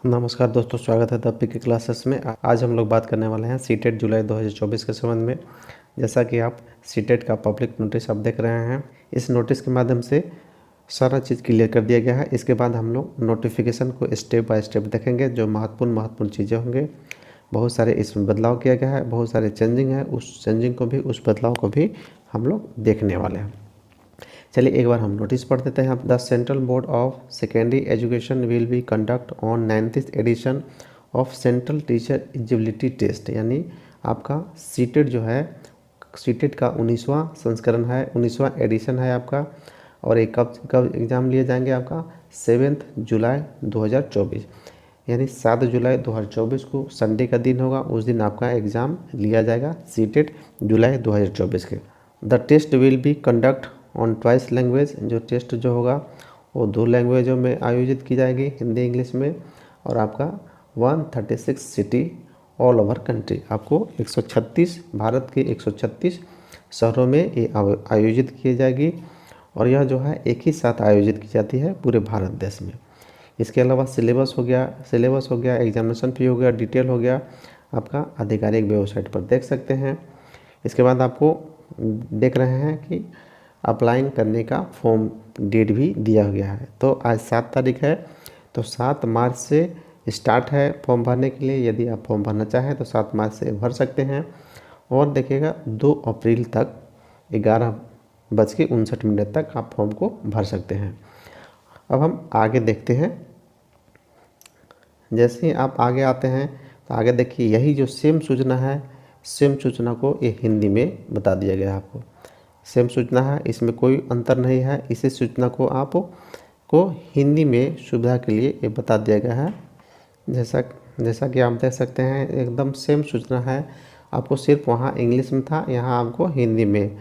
नमस्कार दोस्तों, स्वागत है द पीके क्लासेस में। आज हम लोग बात करने वाले हैं सीटेट जुलाई 2024 के संबंध में। जैसा कि आप सीटेट का पब्लिक नोटिस आप देख रहे हैं, इस नोटिस के माध्यम से सारा चीज़ क्लियर कर दिया गया है। इसके बाद हम लोग नोटिफिकेशन को स्टेप बाय स्टेप देखेंगे, जो महत्वपूर्ण चीज़ें होंगे। बहुत सारे इसमें बदलाव किया गया है, बहुत सारे चेंजिंग है, उस चेंजिंग को भी, उस बदलाव को भी हम लोग देखने वाले हैं। चलिए एक बार हम नोटिस पढ़ देते हैं। The central board of secondary education will be conduct on 90th edition of central teacher eligibility test, यानी आपका सीटेट जो है, सीटेट का 19वां संस्करण है, 19वां एडिशन है आपका। और एक कब एग्ज़ाम लिए जाएंगे आपका 7 जुलाई 2024, यानी 7 जुलाई 2024 को संडे का दिन होगा। उस दिन आपका एग्ज़ाम लिया जाएगा सीटेट जुलाई 2024 के। The test will be conduct on twice language, जो टेस्ट जो होगा वो 2 लैंग्वेजों में आयोजित की जाएगी, हिंदी इंग्लिश में। और आपका 136 सिटी ऑल ओवर कंट्री, आपको 136 भारत के 136 शहरों में ये आयोजित की जाएगी। और यह जो है एक ही साथ आयोजित की जाती है पूरे भारत देश में। इसके अलावा सिलेबस हो गया, एग्जामिनेशन फी हो गया, डिटेल हो गया, आपका आधिकारिक वेबसाइट पर देख सकते हैं। इसके बाद आपको देख रहे हैं कि अप्लाइंग करने का फॉर्म डेट भी दिया गया है। तो आज 7 तारीख है, तो 7 मार्च से स्टार्ट है फॉर्म भरने के लिए। यदि आप फॉर्म भरना चाहें तो 7 मार्च से भर सकते हैं। और देखिएगा 2 अप्रैल तक 11:59 तक आप फॉर्म को भर सकते हैं। अब हम आगे देखते हैं। जैसे ही आप आगे आते हैं तो आगे देखिए, यही जो सेम सूचना है, सेम सूचना को ये हिंदी में बता दिया गया है आपको। सेम सूचना है, इसमें कोई अंतर नहीं है। इसी सूचना को आपको हिंदी में सुविधा के लिए ये बता दिया गया है। जैसा कि आप देख सकते हैं, एकदम सेम सूचना है। आपको सिर्फ वहाँ इंग्लिश में था, यहाँ आपको हिंदी में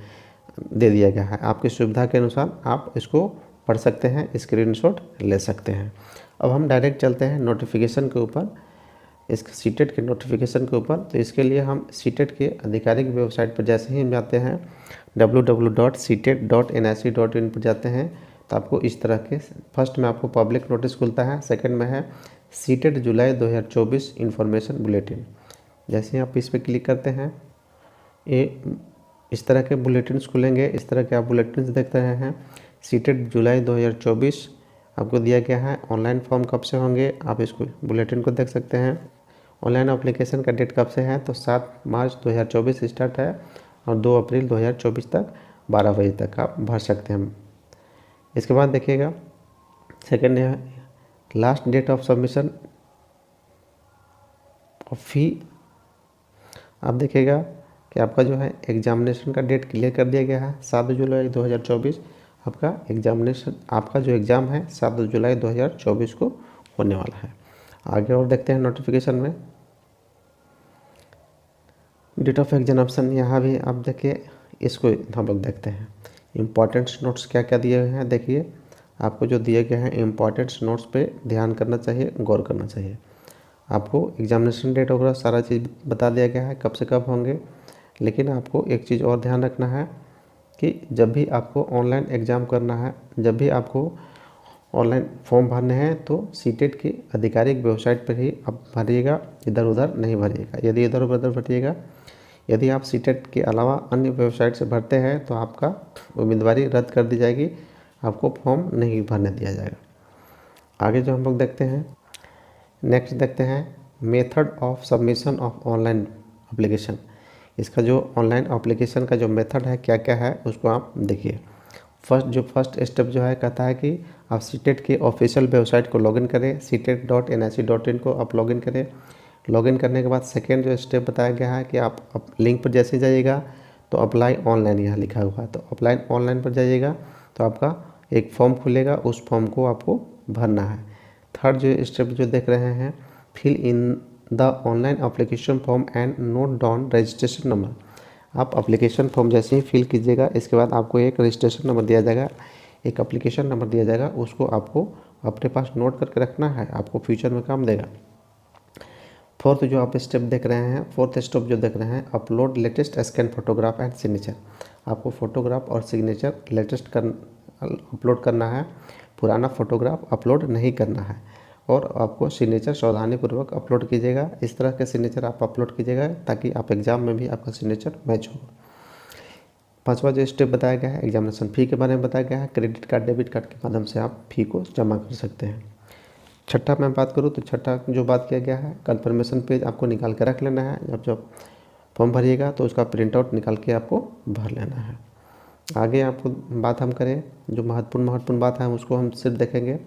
दे दिया गया है। आपकी सुविधा के अनुसार आप इसको पढ़ सकते हैं, स्क्रीनशॉट ले सकते हैं। अब हम डायरेक्ट चलते हैं नोटिफिकेशन के ऊपर, इस सीटेट के नोटिफिकेशन के ऊपर। तो इसके लिए हम सीटेट के आधिकारिक वेबसाइट पर जैसे ही हम जाते हैं, www.ctet.nic.in पर जाते हैं, तो आपको इस तरह के फर्स्ट में आपको पब्लिक नोटिस खुलता है, सेकंड में है सीटेट जुलाई 2024 इन्फॉर्मेशन बुलेटिन। जैसे ही आप इस पर क्लिक करते हैं, ये इस तरह के बुलेटिन्स खुलेंगे। इस तरह के आप बुलेटिन्स देख रहे हैं। सीटेट जुलाई 2024 आपको दिया गया है। ऑनलाइन फॉर्म कब से होंगे, आप इसको बुलेटिन को देख सकते हैं। ऑनलाइन एप्लीकेशन का डेट कब से है, तो 7 मार्च 2024 स्टार्ट है और 2 अप्रैल 2024 तक 12 बजे तक आप भर सकते हैं। इसके बाद देखिएगा सेकेंड है last date of submission of fee. आप देखिएगा कि आपका जो है एग्जामिनेशन का डेट क्लियर कर दिया गया है 7 जुलाई 2024। आपका एग्जामिनेशन, आपका जो एग्ज़ाम है 7 जुलाई 2024 को होने वाला है। आगे और देखते हैं नोटिफिकेशन में डेट ऑफ एग्जामिनेशन। यहाँ भी आप देखिए, इसको हम लोग देखते हैं। इम्पॉर्टेंट्स नोट्स क्या क्या दिए हुए हैं, देखिए आपको जो दिए गए हैं इम्पॉर्टेंट्स नोट्स पे ध्यान करना चाहिए, गौर करना चाहिए। आपको एग्जामिनेशन डेट वगैरह सारा चीज़ बता दिया गया है, कब से कब होंगे। लेकिन आपको एक चीज़ और ध्यान रखना है कि जब भी आपको ऑनलाइन एग्ज़ाम करना है, जब भी आपको ऑनलाइन फॉर्म भरने हैं, तो सीटेट की आधिकारिक वेबसाइट पर ही आप भरिएगा, इधर उधर नहीं भरिएगा। यदि इधर उधर भरिएगा, यदि आप सीटेट के अलावा अन्य वेबसाइट से भरते हैं तो आपका उम्मीदवारी रद्द कर दी जाएगी, आपको फॉर्म नहीं भरने दिया जाएगा। आगे जो हम लोग देखते हैं, नेक्स्ट देखते हैं method of submission of online application. इसका जो ऑनलाइन एप्लीकेशन का जो मेथड है, क्या क्या है, उसको आप देखिए। फर्स्ट स्टेप जो है, कहता है कि आप सीटेट के ऑफिशियल वेबसाइट को लॉगिन करें, ctet.nic.in को आप लॉगिन करें। लॉगिन करने के बाद सेकेंड जो स्टेप बताया गया है कि आप लिंक पर जैसे जाइएगा तो अप्लाई ऑनलाइन यहाँ लिखा हुआ है, तो अप्लाई ऑनलाइन पर जाइएगा तो आपका एक फॉर्म खुलेगा, उस फॉर्म को आपको भरना है। थर्ड जो स्टेप जो देख रहे हैं, fill in the online application form and note down registration number. आप एप्लीकेशन फॉर्म जैसे ही फिल कीजिएगा, इसके बाद आपको एक रजिस्ट्रेशन नंबर दिया जाएगा, एक एप्लीकेशन नंबर दिया जाएगा, उसको आपको अपने पास नोट करके रखना है, आपको फ्यूचर में काम देगा। फोर्थ जो आप स्टेप देख रहे हैं, फोर्थ स्टेप जो देख रहे हैं, upload latest scan photograph and signature. आपको फोटोग्राफ और सिग्नेचर लेटेस्ट अपलोड करना है, पुराना फोटोग्राफ अपलोड नहीं करना है। और आपको सिग्नेचर सावधानीपूर्वक अपलोड कीजिएगा। इस तरह के सिग्नेचर आप अपलोड कीजिएगा ताकि आप एग्ज़ाम में भी आपका सिग्नेचर मैच हो। पांचवा जो स्टेप बताया गया है एग्जामिनेशन फ़ी के बारे में बताया गया है। क्रेडिट कार्ड डेबिट कार्ड के माध्यम से आप फ़ी को जमा कर सकते हैं। छठा मैं बात करूँ तो छठा जो बात किया गया है कन्फर्मेशन पेज आपको निकाल के रख लेना है। जब फॉर्म भरिएगा तो उसका प्रिंट आउट निकाल के आपको भर लेना है। आगे आपको बात हम करें जो महत्वपूर्ण बात है उसको हम सिर्फ देखेंगे।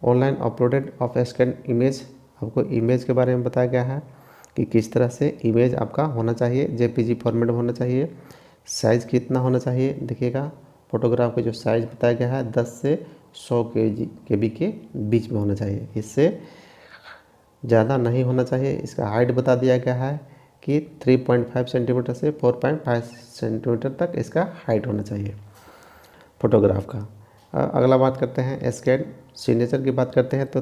Online uploaded of scan image, आपको इमेज के बारे में बताया गया है कि किस तरह से इमेज आपका होना चाहिए। जेपीजी फॉर्मेट में होना चाहिए। साइज़ कितना होना चाहिए देखिएगा। फोटोग्राफ का जो साइज़ बताया गया है 10 से 100 KB के बीच में होना चाहिए, इससे ज़्यादा नहीं होना चाहिए। इसका हाइट बता दिया गया है कि 3.5 सेंटीमीटर से 4.5 सेंटीमीटर तक इसका हाइट होना चाहिए फोटोग्राफ का। अगला बात करते हैं स्कैन सिग्नेचर की बात करते हैं तो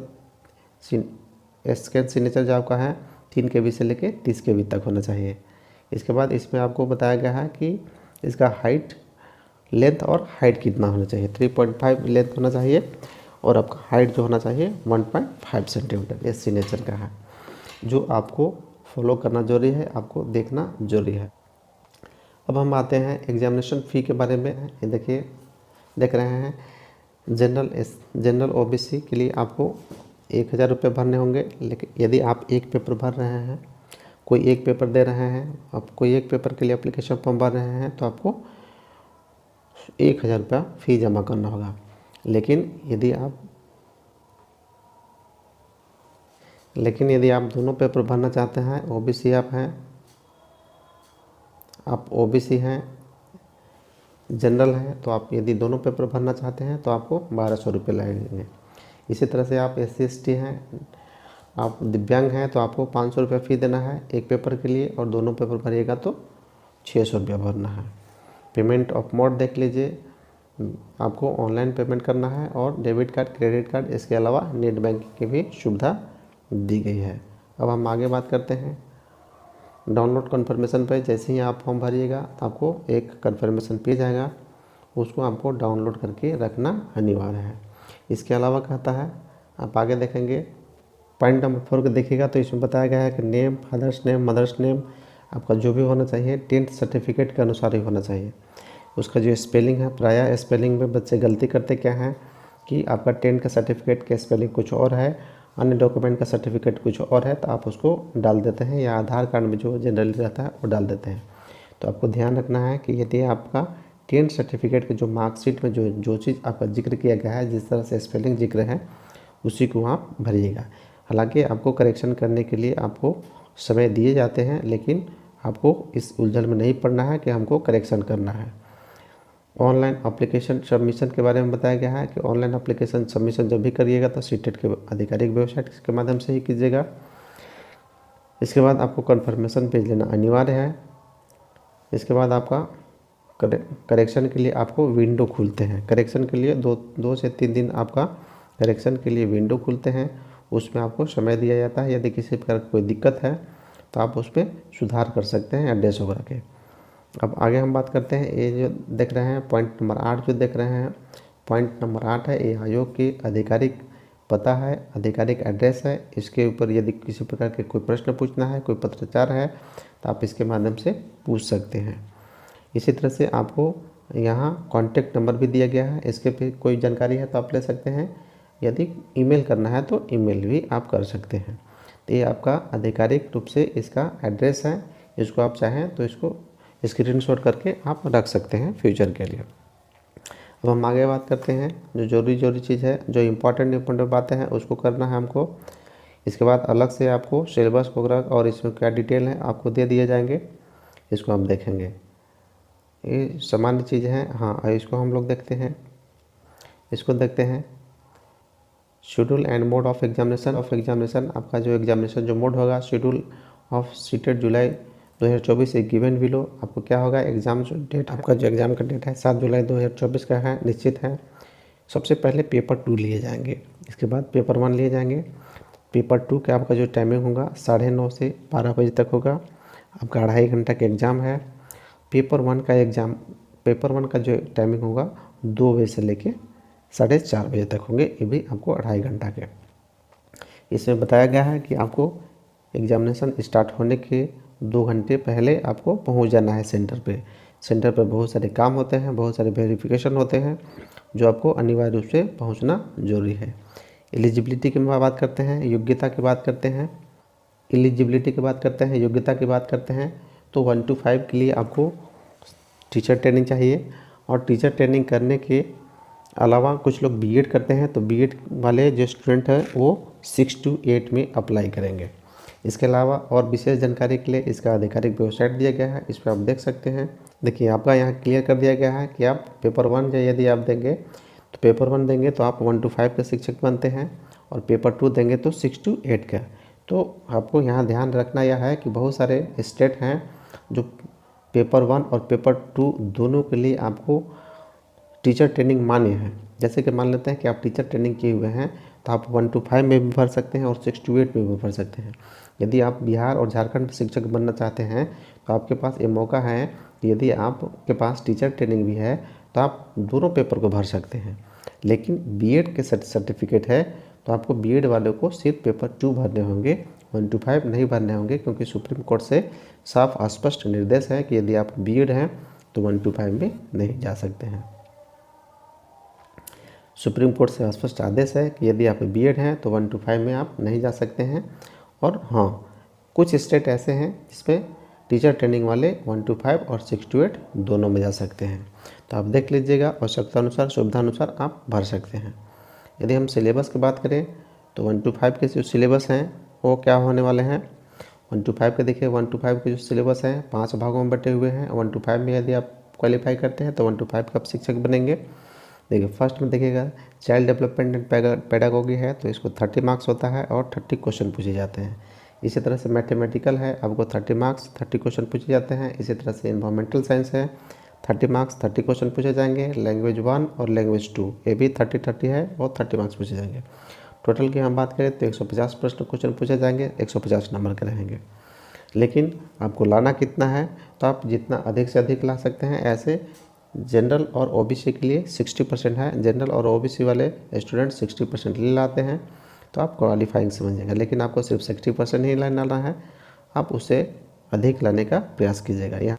स्कैन सिग्नेचर जो आपका है 3 KB से लेके 30 KB तक होना चाहिए। इसके बाद इसमें आपको बताया गया है कि इसका हाइट लेंथ और हाइट कितना होना चाहिए। 3.5 लेंथ होना चाहिए और आपका हाइट जो होना चाहिए 1.5 सेंटीमीटर। ये सिग्नेचर का है जो आपको फॉलो करना जरूरी है, आपको देखना जरूरी है। अब हम आते हैं एग्जामिनेशन फ़ी के बारे में। ये देखिए देख रहे हैं जनरल OBC के लिए आपको 1000 रुपये भरने होंगे। लेकिन यदि आप एक पेपर भर रहे हैं, कोई एक पेपर दे रहे हैं, आप कोई एक पेपर के लिए एप्लीकेशन फॉर्म भर रहे हैं तो आपको 1000 रुपया फ़ी जमा करना होगा। लेकिन यदि आप दोनों पेपर भरना चाहते हैं, आप OBC हैं, जनरल हैं, तो आप यदि दोनों पेपर भरना चाहते हैं तो आपको 1200 रुपये लगेंगे। इसी तरह से आप SC ST हैं, आप दिव्यांग हैं तो आपको 500 रुपये फ़ी देना है एक पेपर के लिए, और दोनों पेपर भरिएगा तो 600 रुपया भरना है। पेमेंट ऑफ मोड देख लीजिए, आपको ऑनलाइन पेमेंट करना है और डेबिट कार्ड क्रेडिट कार्ड इसके अलावा नेट बैंकिंग की भी सुविधा दी गई है। अब हम आगे बात करते हैं डाउनलोड कन्फर्मेशन पेज। जैसे ही आप फॉर्म भरिएगा तो आपको एक कन्फर्मेशन पेज आएगा, उसको आपको डाउनलोड करके रखना अनिवार्य है। इसके अलावा कहता है, आप आगे देखेंगे पॉइंट नंबर 4 को देखिएगा तो इसमें बताया गया है कि name, father's name, mother's name आपका जो भी होना चाहिए 10th सर्टिफिकेट के अनुसार ही होना चाहिए। उसका जो स्पेलिंग है, प्रायः स्पेलिंग में बच्चे गलती करते क्या हैं कि आपका 10th का सर्टिफिकेट का स्पेलिंग कुछ और है, अन्य डॉक्यूमेंट का सर्टिफिकेट कुछ और है, तो आप उसको डाल देते हैं या आधार कार्ड में जो जनरली रहता है वो डाल देते हैं। तो आपको ध्यान रखना है कि यदि आपका 10th सर्टिफिकेट के जो मार्कशीट में जो चीज़ आपका जिक्र किया गया है, जिस तरह से स्पेलिंग जिक्र है, उसी को आप भरिएगा। हालांकि आपको करेक्शन करने के लिए आपको समय दिए जाते हैं, लेकिन आपको इस उलझन में नहीं पड़ना है कि हमको करेक्शन करना है। ऑनलाइन एप्लीकेशन सबमिशन के बारे में बताया गया है कि ऑनलाइन एप्लीकेशन सबमिशन जब भी करिएगा तो सीटेट के आधिकारिक वेबसाइट के माध्यम से ही कीजिएगा। इसके बाद आपको कन्फर्मेशन पेज लेना अनिवार्य है। इसके बाद आपका करेक्शन के लिए आपको विंडो खुलते हैं। करेक्शन के लिए 2 से 3 दिन आपका करेक्शन के लिए विंडो खुलते हैं, उसमें आपको समय दिया जाता है। यदि किसी प्रकार की कोई दिक्कत है तो आप उसमें सुधार कर सकते हैं एड्रेस वगैरह के। अब आगे हम बात करते हैं, ये जो देख रहे हैं पॉइंट नंबर 8 जो देख रहे हैं, पॉइंट नंबर 8 है, ये आयोग की आधिकारिक पता है, आधिकारिक एड्रेस है। इसके ऊपर यदि किसी प्रकार के कोई प्रश्न पूछना है, कोई पत्राचार है, तो आप इसके माध्यम से पूछ सकते हैं। इसी तरह से आपको यहाँ कॉन्टैक्ट नंबर भी दिया गया है, इसके पे कोई जानकारी है तो आप ले सकते हैं। यदि ईमेल करना है तो ईमेल भी आप कर सकते हैं। तो ये आपका आधिकारिक रूप से इसका एड्रेस है, इसको आप चाहें तो इसको स्क्रीनशॉट करके आप रख सकते हैं फ्यूचर के लिए। अब हम आगे बात करते हैं जो जरूरी चीज़ है, जो इम्पोर्टेंट बातें हैं उसको करना है हमको। इसके बाद अलग से आपको सिलेबस वगैरह और इसमें क्या डिटेल है आपको दे दिए जाएंगे, इसको हम देखेंगे। ये सामान्य चीज़ हैं। हाँ, इसको हम लोग देखते हैं, इसको देखते हैं schedule and mode of examination. आपका जो एग्जामिनेशन जो मोड होगा, शेड्यूल ऑफ सीटेट जुलाई 2024 एक गिवन बिलो। आपको क्या होगा, एग्ज़ाम जो डेट, आपका जो एग्ज़ाम का डेट है 7 जुलाई 2024 का है, निश्चित है। सबसे पहले पेपर 2 लिए जाएंगे, इसके बाद पेपर 1 लिए जाएंगे। पेपर 2 का आपका जो टाइमिंग होगा 9:30 से 12 बजे तक होगा। आपका 2.5 घंटा का एग्ज़ाम है। पेपर 1 का जो टाइमिंग होगा 2 बजे से लेके 4:30 बजे तक होंगे, ये भी आपको 2.5 घंटा के। इसमें बताया गया है कि आपको एग्जामिनेशन स्टार्ट होने के 2 घंटे पहले आपको पहुंच जाना है सेंटर पे। सेंटर पे बहुत सारे काम होते हैं, बहुत सारे वेरिफिकेशन होते हैं, जो आपको अनिवार्य रूप से पहुंचना जरूरी है। एलिजिबिलिटी की बात करते हैं, योग्यता की बात करते हैं। एलिजिबिलिटी की बात करते हैं, योग्यता की बात करते हैं, तो 1 to 5 के लिए आपको टीचर ट्रेनिंग चाहिए। और टीचर ट्रेनिंग करने के अलावा कुछ लोग बीएड करते हैं, तो बीएड वाले जो स्टूडेंट हैं वो 6 to 8 में अप्लाई करेंगे। इसके अलावा और विशेष जानकारी के लिए इसका आधिकारिक वेबसाइट दिया गया है, इस पर आप देख सकते हैं। देखिए आपका यहाँ क्लियर कर दिया गया है कि आप पेपर 1 यदि आप देंगे तो पेपर 1 देंगे तो आप 1 to 5 के शिक्षक बनते हैं, और पेपर 2 देंगे तो 6 to 8 का। तो आपको यहाँ ध्यान रखना यह है कि बहुत सारे स्टेट हैं जो पेपर 1 और पेपर 2 दोनों के लिए आपको टीचर ट्रेनिंग मान्य है। जैसे कि मान लेते हैं कि आप टीचर ट्रेनिंग किए हुए हैं तो आप 1 to 5 में भी भर सकते हैं और 6 to 8 में भी भर सकते हैं। यदि आप बिहार और झारखंड में शिक्षक बनना चाहते हैं तो आपके पास ये मौका है कि यदि आपके पास टीचर ट्रेनिंग भी है तो आप दोनों पेपर को भर सकते हैं। लेकिन बीएड के सर्टिफिकेट है तो आपको बीएड वालों को सिर्फ पेपर 2 भरने होंगे, 1 to 5 नहीं भरने होंगे, क्योंकि सुप्रीम कोर्ट से साफ स्पष्ट निर्देश है कि यदि आप बीएड हैं तो 1 to 5 में नहीं जा सकते हैं। सुप्रीम कोर्ट से स्पष्ट आदेश है कि यदि आप बीएड हैं तो 1 to 5 में आप नहीं जा सकते हैं। और हाँ, कुछ स्टेट ऐसे हैं जिसमें टीचर ट्रेनिंग वाले 1 to 5 और 6 to 8 दोनों में जा सकते हैं। तो आप देख लीजिएगा, आवश्यकता अनुसार सुविधा अनुसार आप भर सकते हैं। यदि हम सिलेबस की बात करें तो 1 to 5 के जो सिलेबस हैं वो क्या होने वाले हैं। 1 to 5 के देखिए, 1 to 5 के जो सिलेबस हैं 5 भागों में बटे हुए हैं। 1 to 5 में यदि आप क्वालिफाई करते हैं तो 1 to 5 का आप शिक्षक बनेंगे। देखिए फर्स्ट में देखिएगा चाइल्ड डेवलपमेंट एंड पैडागोगी है, तो इसको 30 मार्क्स होता है और 30 क्वेश्चन पूछे जाते हैं। इसी तरह से मैथमेटिकल है, आपको 30 मार्क्स 30 क्वेश्चन पूछे जाते हैं। इसी तरह से इन्वायरमेंटल साइंस है, 30 मार्क्स 30 क्वेश्चन पूछे जाएंगे। लैंग्वेज 1 और लैंग्वेज 2 ये भी 30 है और 30 मार्क्स पूछे जाएंगे। टोटल की हम बात करें तो 150 प्रश्न क्वेश्चन पूछे जाएंगे, 150 नंबर के रहेंगे। लेकिन आपको लाना कितना है, तो आप जितना अधिक से अधिक ला सकते हैं। ऐसे जनरल और ओबीसी के लिए 60% है, जनरल और ओबीसी वाले स्टूडेंट 60% ले लाते हैं तो आप क्वालिफाइंग समझ जाएंगे। लेकिन आपको सिर्फ 60% ही लाना है, आप उससे अधिक लाने का प्रयास कीजिएगा।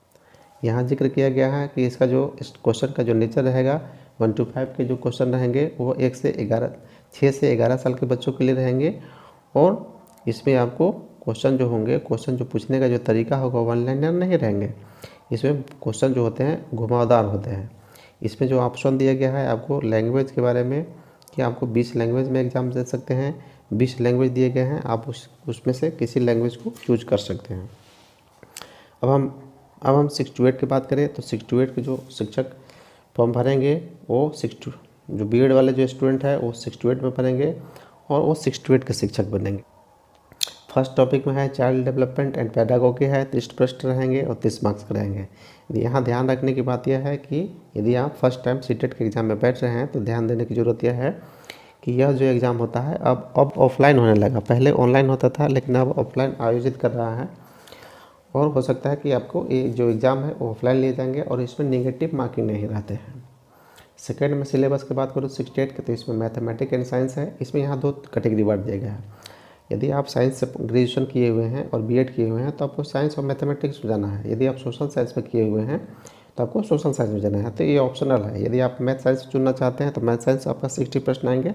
यहाँ जिक्र किया गया है कि इसका जो इस क्वेश्चन का जो नेचर रहेगा, 1 to 5 के जो क्वेश्चन रहेंगे वो 6 से 11 साल के बच्चों के लिए रहेंगे। और इसमें आपको क्वेश्चन जो होंगे, क्वेश्चन जो पूछने का जो तरीका होगा वन लाइनर नहीं रहेंगे। इसमें क्वेश्चन जो होते हैं घुमावदार होते हैं। इसमें जो ऑप्शन दिया गया है आपको लैंग्वेज के बारे में कि आपको 20 लैंग्वेज में एग्ज़ाम दे सकते हैं। 20 लैंग्वेज दिए गए हैं, आप उसमें से किसी लैंग्वेज को चूज कर सकते हैं। अब हम 6 to 8 की बात करें तो 6 to 8 के जो शिक्षक फॉर्म भरेंगे वो जो बीएड वाले जो स्टूडेंट है वो 6 to 8 में भरेंगे और वो 6 to 8 के शिक्षक बनेंगे। फर्स्ट टॉपिक में है चाइल्ड डेवलपमेंट एंड पैडागोगी है, 30 प्रश्न रहेंगे और 30 मार्क्स के रहेंगे। यहाँ ध्यान रखने की बात यह है कि यदि आप फर्स्ट टाइम सीटेट के एग्ज़ाम में बैठ रहे हैं तो ध्यान देने की ज़रूरत यह है कि यह जो एग्ज़ाम होता है अब ऑफलाइन होने लगा। पहले ऑनलाइन होता था लेकिन अब ऑफलाइन आयोजित कर रहा है, और हो सकता है कि आपको ये जो एग्ज़ाम है वो ऑफलाइन लिए जाएंगे और इसमें नेगेटिव मार्किंग नहीं रहते हैं। सेकेंड में सिलेबस की बात करूँ 68 के, तो इसमें मैथमेटिक्स एंड साइंस है। इसमें यहाँ 2 कैटेगरी बांट दिया गया है। यदि आप साइंस से ग्रेजुएशन किए हुए हैं और बीएड किए हुए हैं तो आपको साइंस और मैथमेटिक्स में जाना है। यदि आप सोशल साइंस में किए हुए हैं तो आपको सोशल साइंस में जाना है, तो ये ऑप्शनल है। यदि आप मैथ साइंस चुनना चाहते हैं तो मैथ साइंस आपका 60 प्रश्न आएंगे,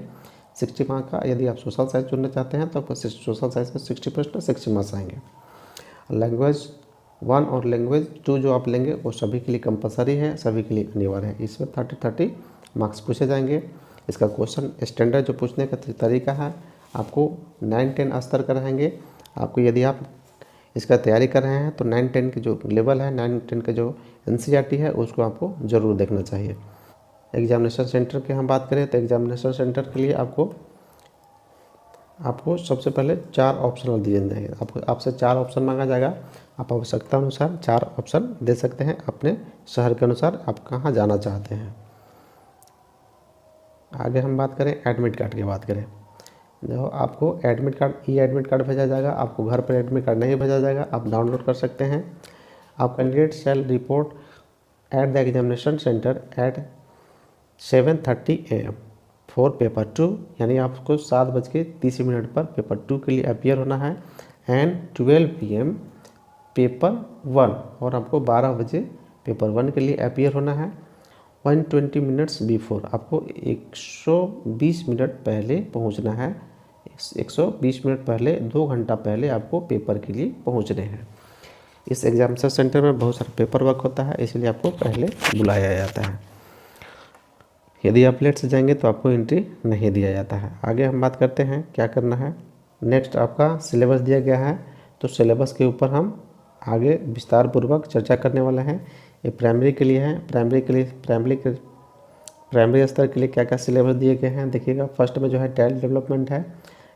60 मार्क का। यदि आप सोशल साइंस चुनना चाहते हैं तो आपको सोशल साइंस में 60 प्रश्न 60 मार्क्स आएंगे। लैंग्वेज 1 और लैंग्वेज 2 जो आप लेंगे वो सभी के लिए कंपलसरी है, सभी के लिए अनिवार्य है। इसमें 30 मार्क्स पूछे जाएंगे। इसका क्वेश्चन स्टैंडर्ड जो पूछने का तरीका है आपको 9-10 स्तर का रहेंगे। आपको यदि आप इसका तैयारी कर रहे हैं तो 9-10 के जो लेवल है, 9-10 का जो एनसीईआरटी है उसको आपको ज़रूर देखना चाहिए। एग्जामिनेशन सेंटर की हम बात करें तो एग्जामिनेशन सेंटर के लिए आपको सबसे पहले 4 ऑप्शन दिए जाएंगे। आपसे 4 ऑप्शन मांगा जाएगा। आप आवश्यकता अनुसार 4 ऑप्शन दे सकते हैं, अपने शहर के अनुसार आप कहाँ जाना चाहते हैं। आगे हम बात करें एडमिट कार्ड की बात करें, जो आपको एडमिट कार्ड एडमिट कार्ड भेजा जाएगा। आपको घर पर एडमिट कार्ड नहीं भेजा जाएगा, आप डाउनलोड कर सकते हैं। आप candidate shell report at the examination centre at 7:30 AM for paper 2, यानी आपको 7:30 पर पेपर 2 के लिए अपीयर होना है, एंड 12 PM पेपर 1, और आपको 12 बजे पेपर 1 के लिए अपीयर होना है। 120 मिनट्स बिफोर, आपको 120 मिनट पहले पहुंचना है। 120 मिनट पहले, 2 घंटा पहले आपको पेपर के लिए पहुंचने हैं। इस एग्जामिनेशन सेंटर में बहुत सारा पेपर वर्क होता है, इसलिए आपको पहले बुलाया जाता है। यदि आप लेट से जाएंगे तो आपको एंट्री नहीं दिया जाता है। आगे हम बात करते हैं क्या करना है। नेक्स्ट आपका सिलेबस दिया गया है, तो सिलेबस के ऊपर हम आगे विस्तार पूर्वक चर्चा करने वाले हैं। ये प्राइमरी के लिए है। प्राइमरी स्तर के लिए क्या क्या सिलेबस दिए गए हैं देखिएगा। फर्स्ट में जो है चाइल्ड डेवलपमेंट है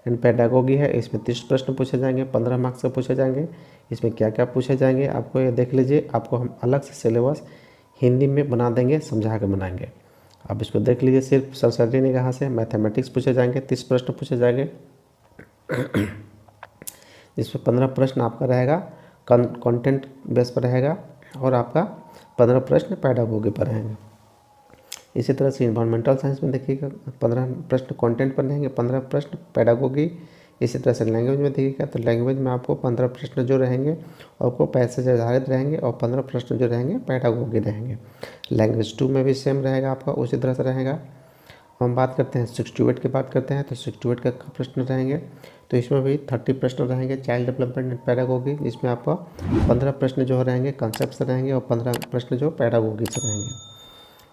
एंड पेडागोगी है। इसमें 30 प्रश्न पूछे जाएंगे, 15 मार्क्स से पूछे जाएंगे। इसमें क्या क्या पूछे जाएंगे आपको ये देख लीजिए। आपको हम अलग से सिलेबस हिंदी में बना देंगे, समझा के बनाएंगे। आप इसको देख लीजिए। सिर्फ सरस्वती ने कहाँ से मैथमेटिक्स पूछे जाएंगे, 30 प्रश्न पूछे जाएंगे। इसमें 15 प्रश्न आपका रहेगा कंटेंट बेस पर रहेगा, और आपका 15 प्रश्न पेडागोगी पर रहेंगे। इसी तरह से इन्वायरमेंटल साइंस में देखिएगा 15 प्रश्न कंटेंट पर रहेंगे, 15 प्रश्न पेडागोगी। इसी तरह से लैंग्वेज में देखिएगा तो लैंग्वेज में आपको 15 प्रश्न जो रहेंगे आपको पैसेज आधारित रहेंगे, और 15 प्रश्न जो रहेंगे पेडागोगी रहेंगे। लैंग्वेज 2 में भी सेम रहेगा आपका, उसी तरह से रहेगा। हम बात करते हैं 68 की बात करते हैं तो 68 का प्रश्न रहेंगे, तो इसमें भी 30 प्रश्न रहेंगे चाइल्ड डेवलपमेंट एंड पेडागोगी। इसमें आपका 15 प्रश्न जो रहेंगे कंसेप्ट से रहेंगे, और 15 प्रश्न जो पेडागोगी से रहेंगे।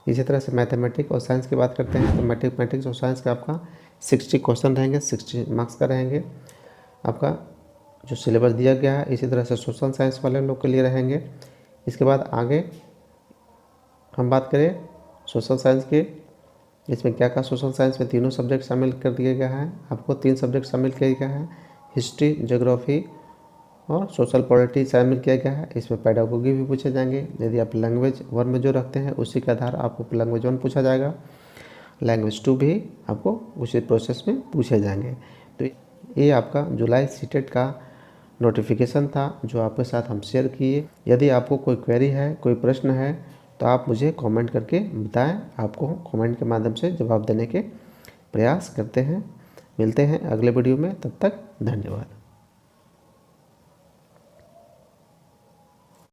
इसी तरह से मैथमेटिक्स और साइंस की बात करते हैं तो मैथमेटिक्स और साइंस का आपका 60 क्वेश्चन रहेंगे, 60 मार्क्स का रहेंगे आपका जो सिलेबस दिया गया है। इसी तरह से सोशल साइंस वाले लोग के लिए रहेंगे। इसके बाद आगे हम बात करें सोशल साइंस के, इसमें क्या क्या सोशल साइंस में तीनों सब्जेक्ट शामिल कर दिया गया है। आपको 3 सब्जेक्ट शामिल किया गया है, हिस्ट्री, ज्योग्राफी और सोशल पॉलिटी शामिल किया गया है। इसमें पेडागोगी भी पूछे जाएंगे। यदि आप लैंग्वेज 1 में जो रखते हैं उसी के आधार आपको लैंग्वेज 1 पूछा जाएगा, लैंग्वेज 2 भी आपको उसी प्रोसेस में पूछे जाएंगे। तो ये आपका जुलाई सीटेट का नोटिफिकेशन था जो आपके साथ हम शेयर किए। यदि आपको कोई क्वेरी है, कोई प्रश्न है तो आप मुझे कमेंट करके बताएं। आपको कमेंट के माध्यम से जवाब देने के प्रयास करते हैं। मिलते हैं अगले वीडियो में, तब तक धन्यवाद।